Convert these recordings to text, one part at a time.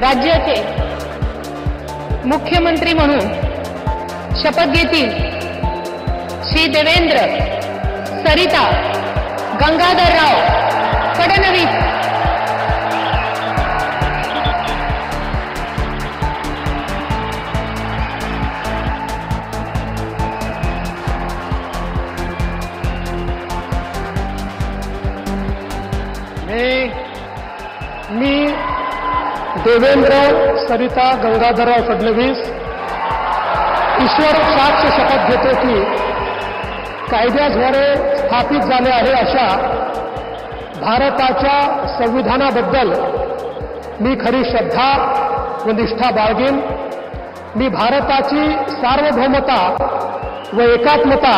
राज्याचे मुख्यमंत्री म्हणून शपथ घेतील श्री देवेंद्र सरिता गंगाधरराव फडणवीस। मी देवेंद्र सरिता गंगाधरराव फडणवीस ईश्वर साक्ष शपथ घेतो की कायद्याद्वारे स्थापित झाले आहे अशा भारताच्या संविधानाबद्दल मी खरी श्रद्धा व निष्ठा बाळगेन। मी भारताची सार्वभौमता व एकात्मता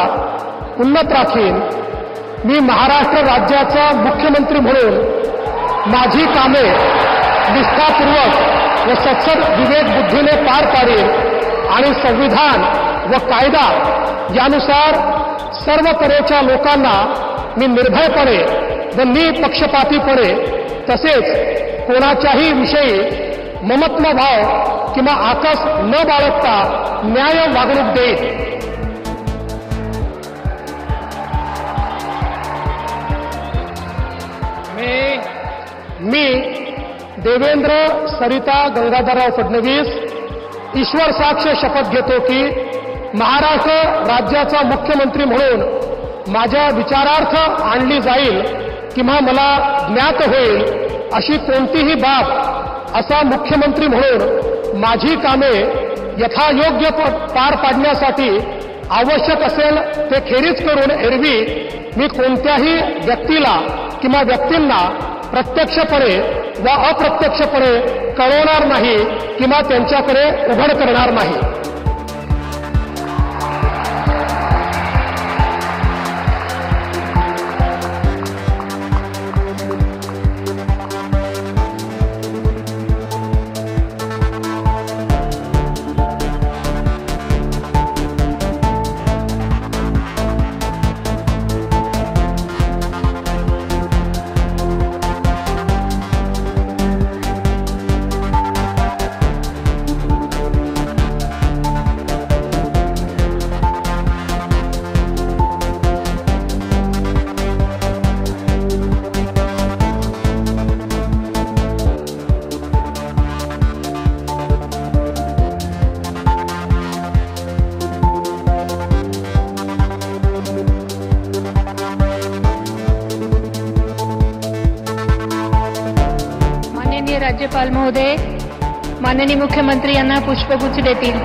उन्नत राखीन। मी महाराष्ट्र राज्याचा मुख्यमंत्री म्हणून माझी कामे निष्ठापूर्वक व सत्सद विवेक बुद्धीने पार पाडेन आणि संविधान व कायदा यानुसार सर्व तऱ्हेच्या लोकांना मी निर्भयपणे व निपक्षपातीपणे तसेच कोणाच्याही विषयी ममत्वभाव किंवा आकस न बाळगता न्याय वागणूक देईन। मी देवेंद्र सरिता गंगाधरराव फडणवीस ईश्वर साक्ष शपथ घेतो की महाराष्ट्र राज्याचा मुख्यमंत्री म्हणून माझ्या विचारार्थ आणली जाईल किंवा मला ज्ञात होईल अशी कोणतीही बाब असा मुख्यमंत्री म्हणून माझी कामे यथायोग्य पार पाडण्यासाठी आवश्यक असेल ते खेरीज करून एरवी मी कोणत्याही व्यक्तीला किंवा व्यक्तींना प्रत्यक्षपणे व अप्रत्यक्षपणे कळवणार नाही किंवा त्यांच्याकडे उघड करणार नाही। राज्यपाल महोदय माननीय मुख्यमंत्री यांना पुष्पगुच्छ देतील।